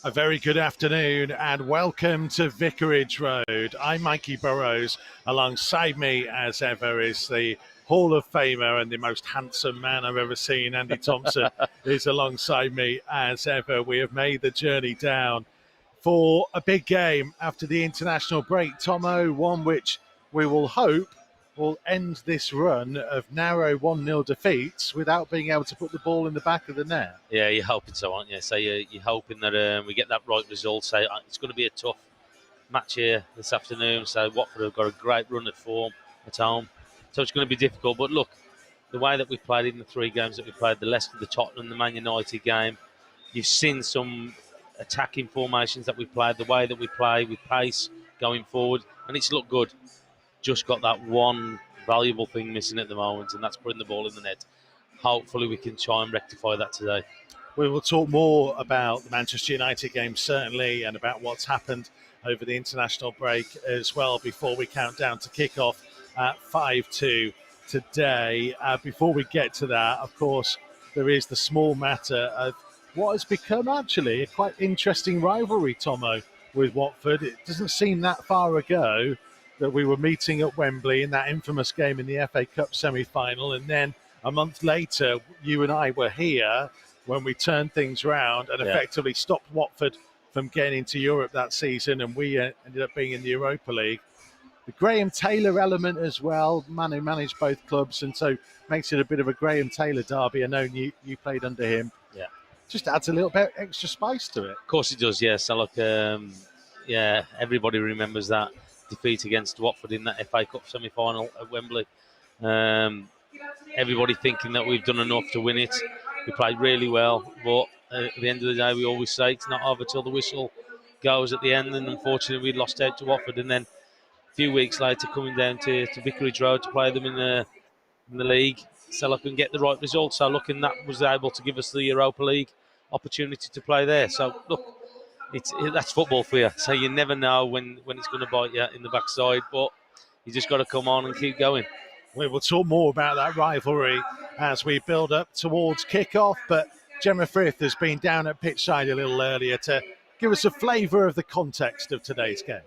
A very good afternoon and welcome to Vicarage Road. I'm Mikey Burrows. Alongside me, as ever, is the Hall of Famer and the most handsome man I've ever seen. Andy Thompson is alongside me as ever. We have made the journey down for a big game after the international break. Tomo, one which we will hope will end this run of narrow 1-0 defeats without being able to put the ball in the back of the net. Yeah, you're hoping so, aren't you? So you're hoping that we get that right result. So it's going to be a tough match here this afternoon. So Watford have got a great run of form at home. So it's going to be difficult. But look, the way that we played in the three games that we played, the Leicester, the Tottenham, the Man United game, you've seen some attacking formations that we played, the way that we play with pace going forward, and it's looked good. Just got that one valuable thing missing at the moment, and that's putting the ball in the net. Hopefully we can try and rectify that today. We will talk more about the Manchester United game, certainly, and about what's happened over the international break as well before we count down to kick-off at 5-2 today. Before we get to that, of course, there is the small matter of what has become actually a quite interesting rivalry, Tomo, with Watford. It doesn't seem that far ago that we were meeting at Wembley in that infamous game in the FA Cup semi-final, and then a month later you and I were here when we turned things round and effectively stopped Watford from getting into Europe that season, and we ended up being in the Europa League. The Graham Taylor element as well, man who managed both clubs, and so makes it a bit of a Graham Taylor derby. I know you played under him. Yeah. Just adds a little bit extra spice to it. Of course it does, yes. So look, everybody remembers that defeat against Watford in that FA Cup semi-final at Wembley. Everybody thinking that we've done enough to win it. We played really well, but at the end of the day, we always say it's not over till the whistle goes at the end, and unfortunately we lost out to Watford. And then a few weeks later, coming down to Vicarage Road to play them in the league, so look and get the right result. So looking that was able to give us the Europa League opportunity to play there. So look, that's football for you. So you never know when it's going to bite you in the backside, but you just got to come on and keep going. We will talk more about that rivalry as we build up towards kick-off, but Gemma Frith has been down at pitchside a little earlier to give us a flavour of the context of today's game.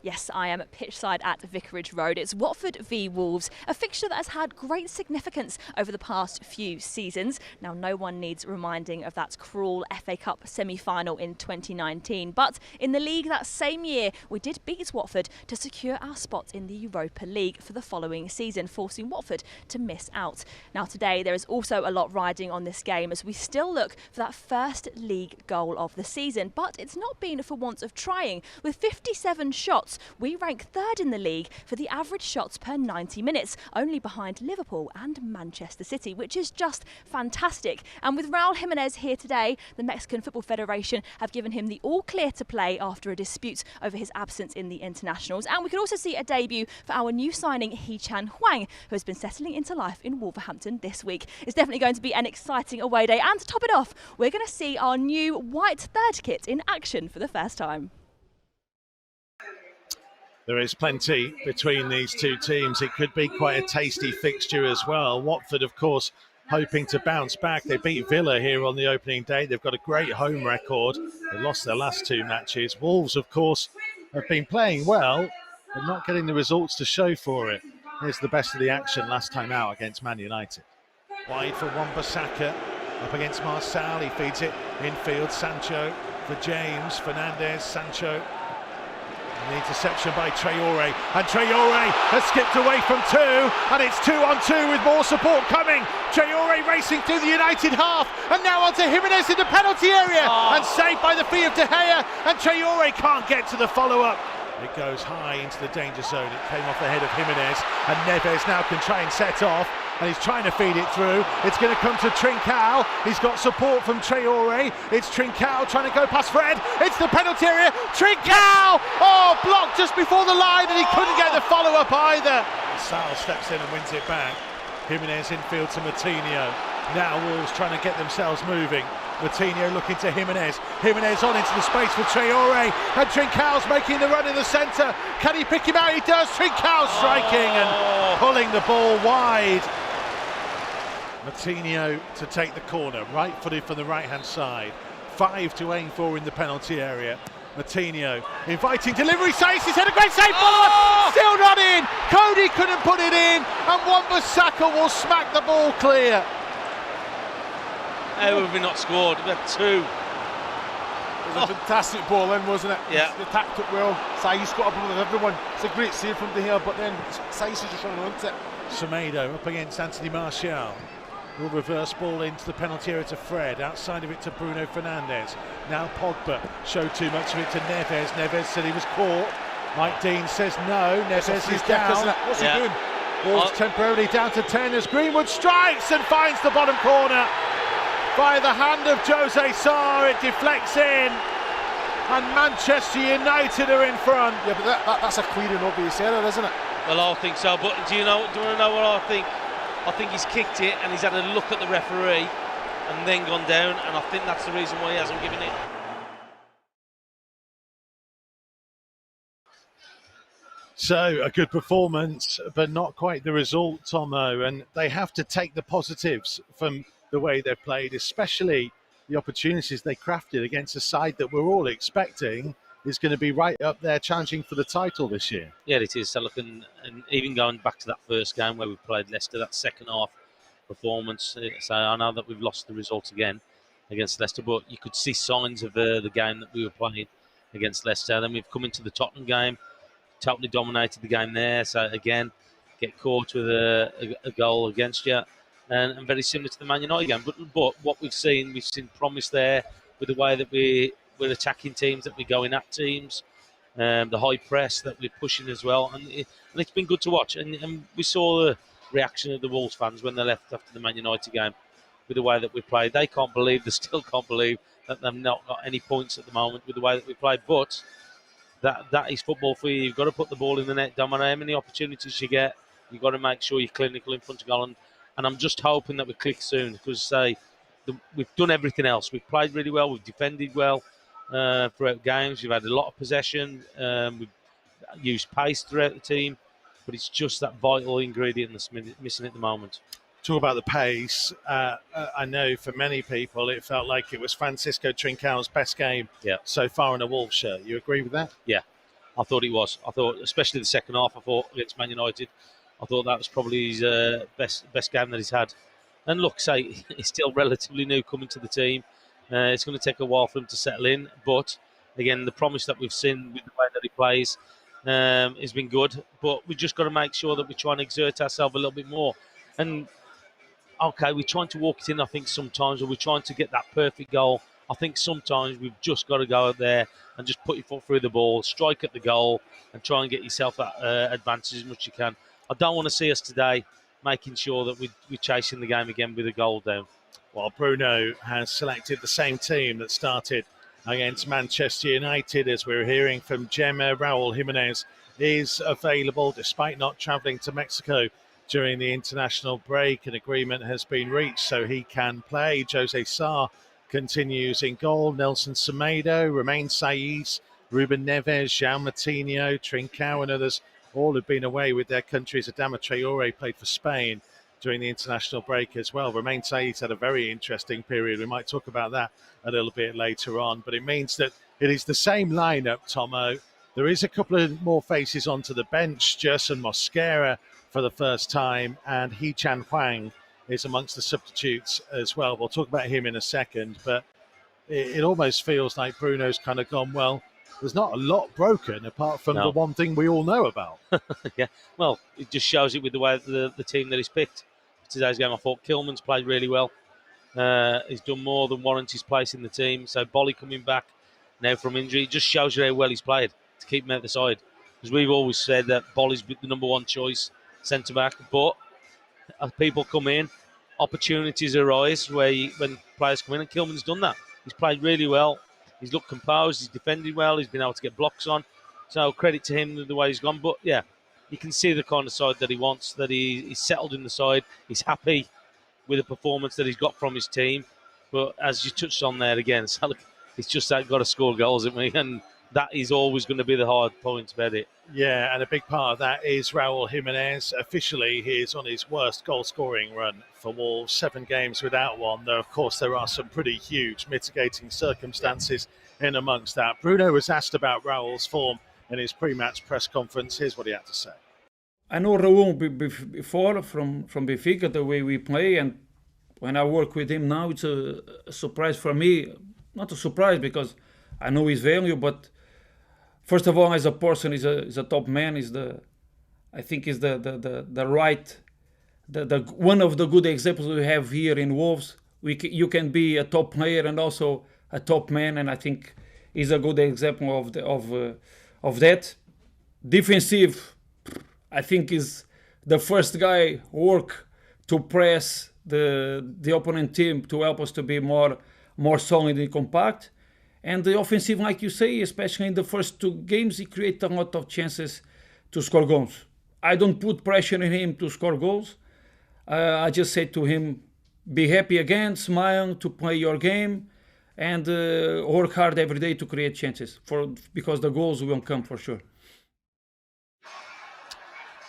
Yes, I am at pitchside at Vicarage Road. It's Watford v Wolves, a fixture that has had great significance over the past few seasons. Now, no one needs reminding of that cruel FA Cup semi-final in 2019. But in the league that same year, we did beat Watford to secure our spot in the Europa League for the following season, forcing Watford to miss out. Now, today, there is also a lot riding on this game as we still look for that first league goal of the season. But it's not been for want of trying. With 57 shots, we rank third in the league for the average shots per 90 minutes, only behind Liverpool and Manchester City, which is just fantastic. And with Raul Jimenez here today, the Mexican Football Federation have given him the all clear to play after a dispute over his absence in the internationals. And we could also see a debut for our new signing, Hee-Chan Hwang, who has been settling into life in Wolverhampton this week. It's definitely going to be an exciting away day. And to top it off, we're going to see our new white third kit in action for the first time. There is plenty between these two teams. It could be quite a tasty fixture as well. Watford, of course, hoping to bounce back. They beat Villa here on the opening day. They've got a great home record. They lost their last two matches. Wolves, of course, have been playing well, but not getting the results to show for it. Here's the best of the action last time out against Man United. Wide for Wan-Bissaka, up against Marçal. He feeds it infield. Sancho for James. Fernandez, Sancho. The interception by Traore, and Traore has skipped away from two, and it's 2-on-2 with more support coming. Traore racing through the United half, and now onto Jimenez in the penalty area, and saved by the feet of De Gea, and Traore can't get to the follow-up. It goes high into the danger zone. It came off the head of Jimenez, and Neves now can try and set off, and he's trying to feed it through. It's going to come to Trincao. He's got support from Traore. It's Trincao trying to go past Fred. It's the penalty area. Trincao! Oh, blocked just before the line, and he couldn't get the follow-up either. Sal steps in and wins it back. Jimenez infield to Moutinho. Now Wolves trying to get themselves moving. Moutinho looking to Jimenez. Jimenez on into the space for Traore, and Trincao's making the run in the centre. Can he pick him out? He does. Trincao striking and pulling the ball wide. Moutinho to take the corner, right-footed from the right-hand side. 5 to aim for in the penalty area. Martinho inviting delivery, Saïs has had a great save, follow-up, still not in. Cody couldn't put it in, and Wan-Bissaka will smack the ball clear. How have we not scored? We had 2. It was a fantastic ball then, wasn't it? Yeah. The attack took well. Saïs got up with everyone. It's a great save from De Gea, but then Saïs is just running onto it. Semedo up against Anthony Martial. Will reverse ball into the penalty area to Fred, outside of it to Bruno Fernandes. Now Pogba showed too much of it to Neves. Neves said he was caught. Mike Dean says no. Neves is down. What's he doing? Ball's temporarily down to 10 as Greenwood strikes and finds the bottom corner. By the hand of Jose Sarr, it deflects in, and Manchester United are in front. Yeah, but that's a clear and obvious error, isn't it? Well, I think so, but do you want to know what I think? I think he's kicked it and he's had a look at the referee and then gone down, and I think that's the reason why he hasn't given it. So, a good performance, but not quite the result, Tomo, and they have to take the positives from the way they've played, especially the opportunities they crafted against a side that we're all expecting is going to be right up there challenging for the title this year. Yeah, it is. So look, and even going back to that first game where we played Leicester, that second half performance, so I know that we've lost the result again against Leicester, but you could see signs of the game that we were playing against Leicester. Then we've come into the Tottenham game, totally dominated the game there, so again, get caught with a goal against you. And very similar to the Man United game. But what we've seen promise there with the way that we're attacking teams, that we're going at teams, the high press that we're pushing as well. And it's been good to watch. And we saw the reaction of the Wolves fans when they left after the Man United game with the way that we played. They still can't believe that they've not got any points at the moment with the way that we played. But that is football for you. You've got to put the ball in the net. Don't matter how many opportunities you get, you've got to make sure you're clinical in front of goal. And I'm just hoping that we click soon, because we've done everything else. We've played really well. We've defended well throughout games. We've had a lot of possession. We've used pace throughout the team. But it's just that vital ingredient that's missing at the moment. Talk about the pace. I know for many people it felt like it was Francisco Trincão's best game so far in a Wolves shirt. You agree with that? Yeah, I thought it was. I thought, especially the second half, I thought against Man United, I thought that was probably his best game that he's had. And look, he's still relatively new coming to the team. It's going to take a while for him to settle in. But, again, the promise that we've seen with the way that he plays has been good. But we've just got to make sure that we try and exert ourselves a little bit more. And, okay, we're trying to walk it in, I think, sometimes, or we're trying to get that perfect goal. I think sometimes we've just got to go out there and just put your foot through the ball, strike at the goal, and try and get yourself that advantage as much as you can. I don't want to see us today making sure that we're chasing the game again with a goal down. Well, Bruno has selected the same team that started against Manchester United, as we're hearing from Gemma. Raul Jimenez is available despite not travelling to Mexico during the international break. An agreement has been reached so he can play. Jose Sarr continues in goal. Nelson Semedo, Romain Saïs, Ruben Neves, João Moutinho, Trincão and others all have been away with their countries. Adama Traore played for Spain during the international break as well. Romain Saïs had a very interesting period. We might talk about that a little bit later on. But it means that it is the same lineup, Tomo. There is a couple of more faces onto the bench. Gerson Mosquera for the first time, and Hee-Chan Hwang is amongst the substitutes as well. We'll talk about him in a second. But it almost feels like Bruno's kind of gone, well, there's not a lot broken apart from the one thing we all know about. Yeah, well, it just shows it with the way the team that he's picked for today's game. I thought Kilman's played really well. He's done more than warrants his place in the team. So Bolly coming back now from injury, it just shows you how well he's played to keep him out the side. Because we've always said that Bolly's the number one choice centre-back. But as people come in, opportunities arise when players come in, and Kilman's done that. He's played really well. He's looked composed, he's defended well, he's been able to get blocks on. So credit to him the way he's gone. But yeah, you can see the kind of side that he wants, that he's settled in the side. He's happy with the performance that he's got from his team. But as you touched on there again, he's just got to score goals, hasn't he? And that is always going to be the hard point about it. Yeah, and a big part of that is Raul Jimenez. Officially, he is on his worst goal-scoring run for Wolves, 7 games without one. Though, of course, there are some pretty huge mitigating circumstances in amongst that. Bruno was asked about Raul's form in his pre-match press conference. Here's what he had to say. I know Raul before from Benfica, the way we play, and when I work with him now, it's a surprise for me. Not a surprise because I know his value, but first of all, as a person, he's a top man. I think he's the right, one of the good examples we have here in Wolves. You can be a top player and also a top man, and I think he's a good example of that. Defensive, I think is the first guy work to press the opponent team to help us to be more solid and compact. And the offensive, like you say, especially in the first 2 games, he created a lot of chances to score goals. I don't put pressure on him to score goals. I just say to him, be happy again, smile, to play your game, and work hard every day to create chances because the goals will come for sure.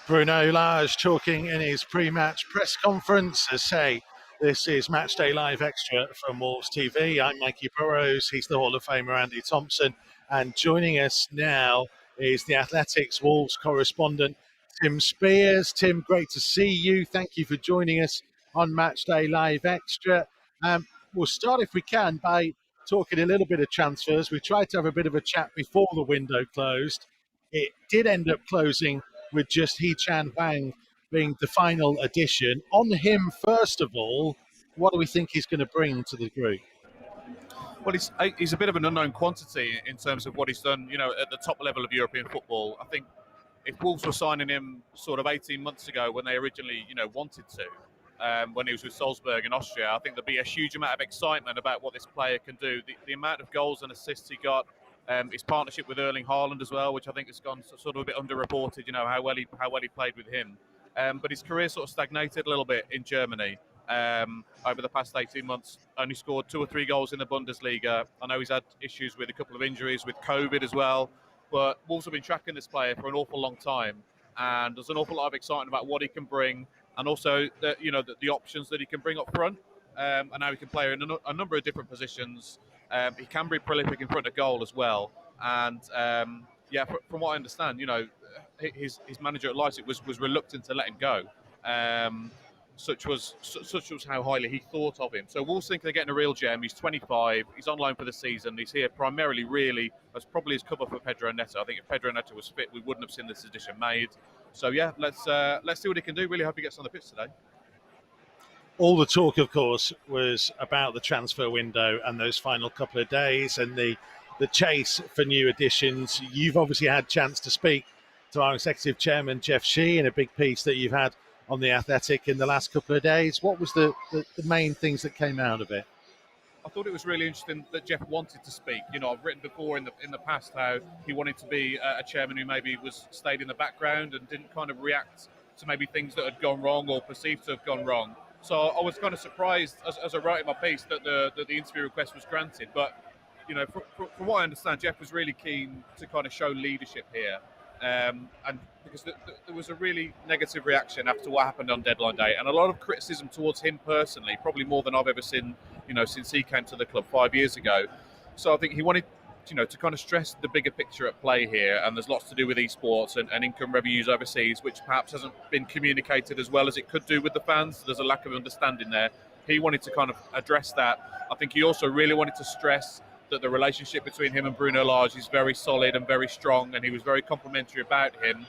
Bruno Lage talking in his pre-match press conference. As say, this is Matchday Live Extra from Wolves TV. I'm Mikey Burrows. He's the Hall of Famer Andy Thompson. And joining us now is the Athletics Wolves correspondent, Tim Spears. Tim, great to see you. Thank you for joining us on Matchday Live Extra. We'll start, if we can, by talking a little bit of transfers. We tried to have a bit of a chat before the window closed. It did end up closing with just Hee-Chan Hwang being the final addition. On him, first of all, what do we think he's going to bring to the group? Well, he's a bit of an unknown quantity in terms of what he's done, at the top level of European football. I think if Wolves were signing him sort of 18 months ago when they originally, wanted to, when he was with Salzburg in Austria, I think there'd be a huge amount of excitement about what this player can do. The amount of goals and assists he got, his partnership with Erling Haaland as well, which I think has gone sort of a bit underreported, how well he played with him. But his career sort of stagnated a little bit in Germany over the past 18 months. Only scored 2 or 3 goals in the Bundesliga. I know he's had issues with a couple of injuries, with COVID as well. But Wolves have been tracking this player for an awful long time, and there's an awful lot of excitement about what he can bring, and also the options that he can bring up front, and how he can play in a number of different positions. He can be prolific in front of goal as well, and from what I understand, his manager at Leipzig was reluctant to let him go. Such was how highly he thought of him. So Wolves think they're getting a real gem. He's 25. He's on loan for the season. He's here primarily, really, as probably his cover for Pedro Neto. I think if Pedro Neto was fit, we wouldn't have seen this edition made. So yeah, let's see what he can do. Really hope he gets on the pitch today. All the talk, of course, was about the transfer window and those final couple of days and the chase for new additions. You've obviously had a chance to speak to our executive chairman, Jeff Shee, in a big piece that you've had on The Athletic in the last couple of days. What was the main things that came out of it? I thought it was really interesting that Jeff wanted to speak. I've written before in the past how he wanted to be a chairman who maybe stayed in the background and didn't kind of react to maybe things that had gone wrong or perceived to have gone wrong. So I was kind of surprised as I wrote in my piece that the interview request was granted. But, from what I understand, Jeff was really keen to kind of show leadership here. And because there was a really negative reaction after what happened on deadline day, and a lot of criticism towards him personally, probably more than I've ever seen, since he came to the club 5 years ago. So I think he wanted, to kind of stress the bigger picture at play here, and there's lots to do with esports and income revenues overseas, which perhaps hasn't been communicated as well as it could do with the fans. There's a lack of understanding there. He wanted to kind of address that. I think he also really wanted to stress that the relationship between him and Bruno Lage is very solid and very strong, and he was very complimentary about him.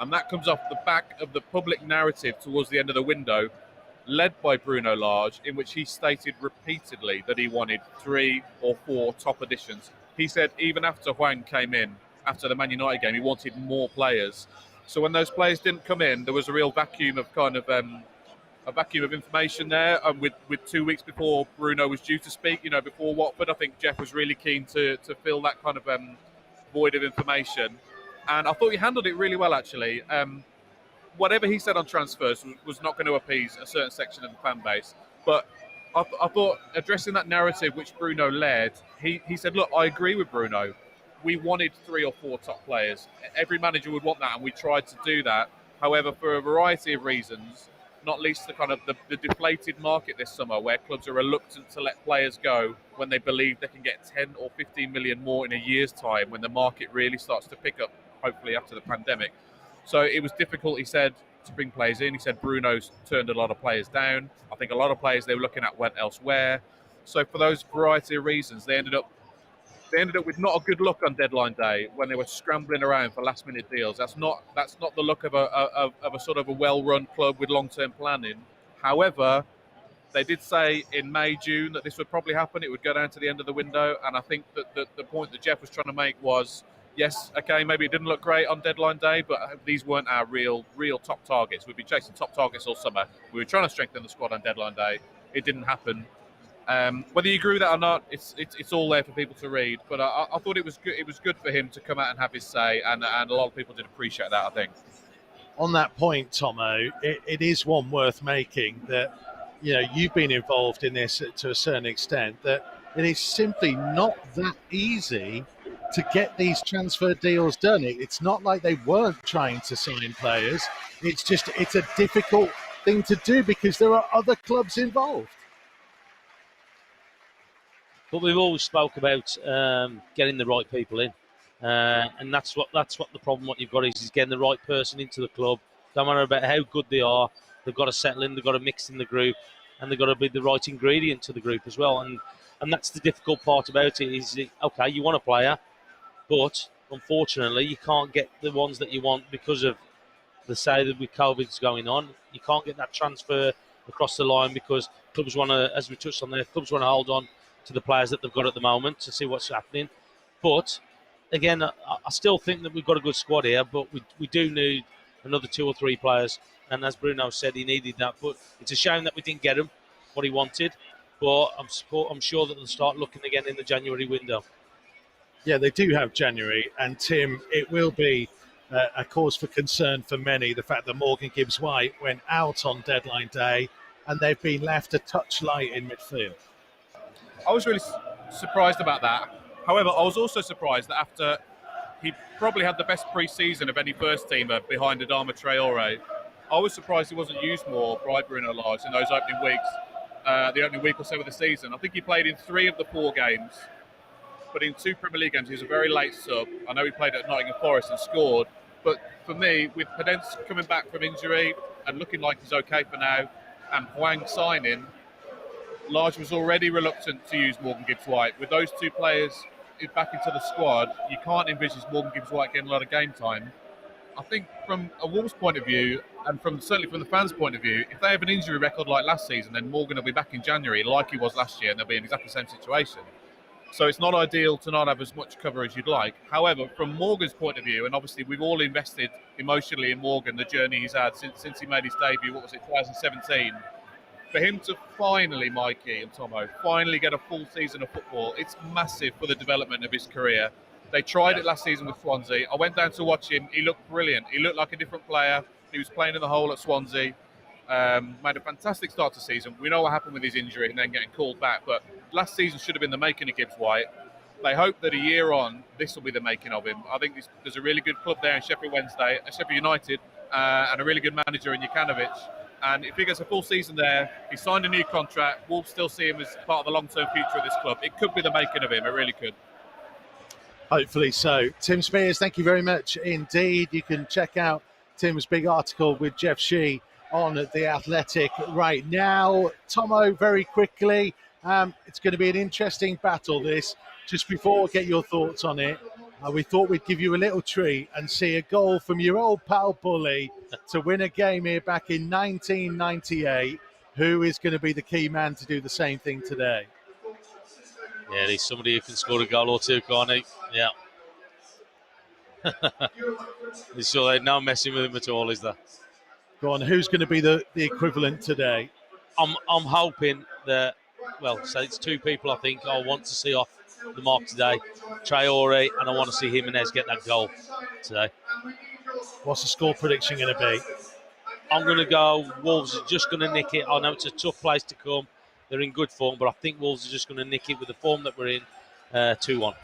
And that comes off the back of the public narrative towards the end of the window, led by Bruno Lage, in which he stated repeatedly that he wanted 3 or 4 top additions. He said even after Hwang came in, after the Man United game, he wanted more players. So when those players didn't come in, there was a real vacuum of information there. And with 2 weeks before Bruno was due to speak, before Watford, I think Jeff was really keen to fill that kind of void of information. And I thought he handled it really well, actually. Whatever he said on transfers was not going to appease a certain section of the fan base. But I thought addressing that narrative which Bruno led, he said, look, I agree with Bruno. we wanted 3 or 4 top players. Every manager would want that, and we tried to do that. However, for a variety of reasons, not least the kind of the deflated market this summer, where clubs are reluctant to let players go when they believe they can get 10 or 15 million more in a year's time, when the market really starts to pick up, hopefully after the pandemic. So it was difficult, he said, to bring players in. He said Bruno's turned a lot of players down. I think a lot of players they were looking at went elsewhere. So for those variety of reasons, they ended up with not a good look on deadline day when they were scrambling around for last minute deals. That's not the look of a sort of a well-run club with long-term planning. However, they did say in May, June that this would probably happen. It would go down to the end of the window. And I think that the point that Jeff was trying to make was, yes, okay, maybe it didn't look great on deadline day, but these weren't our real top targets. We've been chasing top targets all summer. We were trying to strengthen the squad on deadline day. It didn't happen. Whether you agree with that or not, it's all there for people to read. But I thought it was good. It was good for him to come out and have his say, and a lot of people did appreciate that, I think. On that point, Tomo, it is one worth making that, you've been involved in this to a certain extent, that it is simply not that easy to get these transfer deals done. It's not like they weren't trying to sign players. It's a difficult thing to do because there are other clubs involved. But we've always spoke about getting the right people in, and that's what the problem. What you've got is getting the right person into the club. Don't matter about how good they are, they've got to settle in, they've got to mix in the group, and they've got to be the right ingredient to the group as well. And that's the difficult part about it. Is okay, you want a player, but unfortunately you can't get the ones that you want because of the say that with COVID's going on. You can't get that transfer across the line because clubs want to, as we touched on there, clubs want to hold on to the players that they've got at the moment to see what's happening. But again, I still think that we've got a good squad here, but we do need another 2 or 3 players. And as Bruno said, he needed that. But it's a shame that we didn't get him what he wanted. But I'm sure that they'll start looking again in the January window. Yeah, they do have January, and Tim, it will be a cause for concern for many, the fact that Morgan Gibbs-White went out on deadline day and they've been left a touch light in midfield. I was really surprised about that. However, I was also surprised that after he probably had the best pre-season of any first-teamer behind Adama Traore, I was surprised he wasn't used more by Bruno Lage in those opening weeks, the opening week or so of the season. I think he played in 3 of the 4 games, but in 2 Premier League games he was a very late sub. I know he played at Nottingham Forest and scored, but for me, with Podence coming back from injury and looking like he's okay for now, and Hwang signing, Lage was already reluctant to use Morgan Gibbs-White. With those 2 players back into the squad, you can't envisage Morgan Gibbs-White getting a lot of game time. I think from a Wolves point of view, and certainly from the fans' point of view, if they have an injury record like last season, then Morgan will be back in January like he was last year, and they'll be in exactly the same situation. So it's not ideal to not have as much cover as you'd like. However, from Morgan's point of view, and obviously we've all invested emotionally in Morgan, the journey he's had since he made his debut, 2017, for him to finally, Mikey and Tomo, finally get a full season of football, it's massive for the development of his career. They tried it last season with Swansea. I went down to watch him. He looked brilliant. He looked like a different player. He was playing in the hole at Swansea. Made a fantastic start to the season. We know what happened with his injury and then getting called back, but last season should have been the making of Gibbs-White. They hope that a year on, this will be the making of him. I think there's a really good club there in Sheffield United, and a really good manager in Jukanovic. And if he gets a full season there, he signed a new contract, Wolves still see him as part of the long-term future of this club. It could be the making of him, it really could. Hopefully so. Tim Spears, thank you very much indeed. You can check out Tim's big article with Jeff Shee on The Athletic right now. Tomo, very quickly, it's going to be an interesting battle this. Just before we get your thoughts on it, we thought we'd give you a little treat and see a goal from your old pal Bully to win a game here back in 1998. Who is going to be the key man to do the same thing today? Yeah, he's somebody who can score a goal or 2, can't he? Yeah. So they're no messing with him at all, is there? Go on, who's going to be the equivalent today? I'm hoping that, so it's 2 people I think I want to see off the mark today. Traore, and I want to see Jimenez get that goal today. What's the score prediction going to be? I'm going to go Wolves are just going to nick it. I know it's a tough place to come. They're in good form, but I think Wolves are just going to nick it with the form that we're in, 2-1.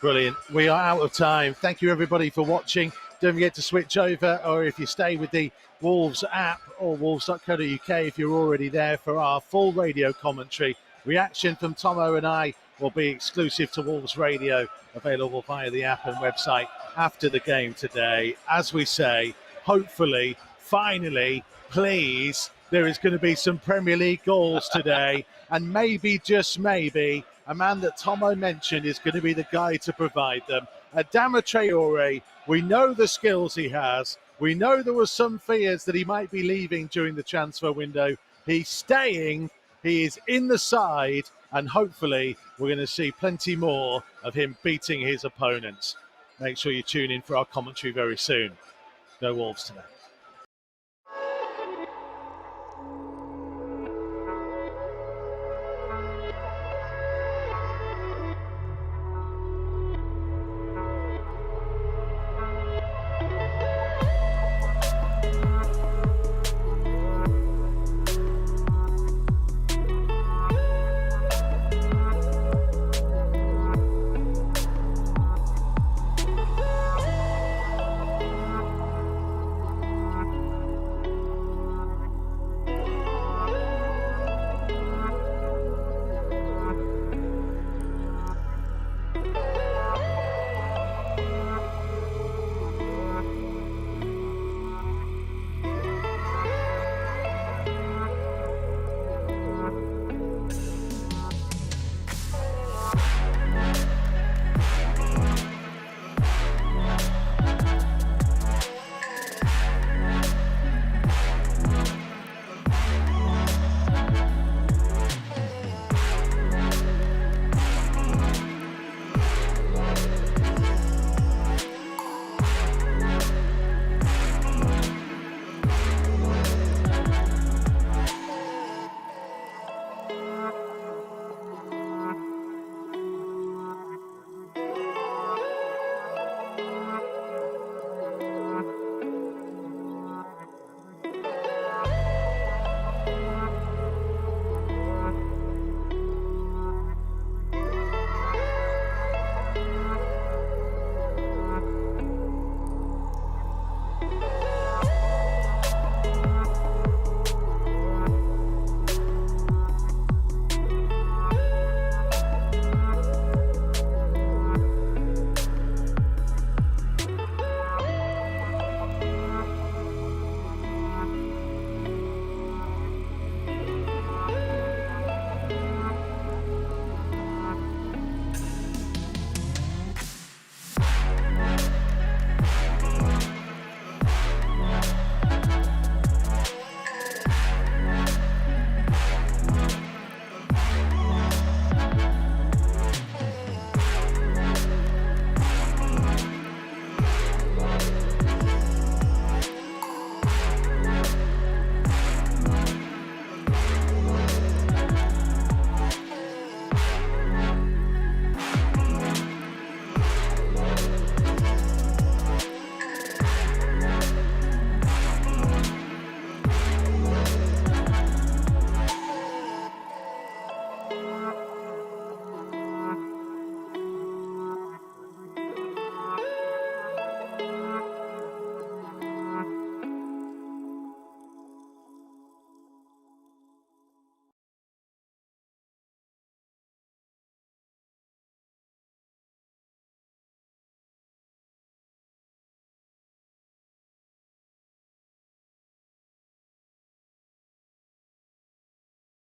Brilliant. We are out of time. Thank you, everybody, for watching. Don't forget to switch over, or if you stay with the Wolves app or wolves.co.uk, if you're already there, for our full radio commentary. Reaction from Tomo and I will be exclusive to Wolves Radio, available via the app and website after the game today. As we say, hopefully, finally, please, there is going to be some Premier League goals today. And maybe, just maybe, a man that Tomo mentioned is going to be the guy to provide them. Adama Traore, we know the skills he has. We know there was some fears that he might be leaving during the transfer window. He's staying, he is in the side, and hopefully we're going to see plenty more of him beating his opponents. Make sure you tune in for our commentary very soon. Go Wolves today.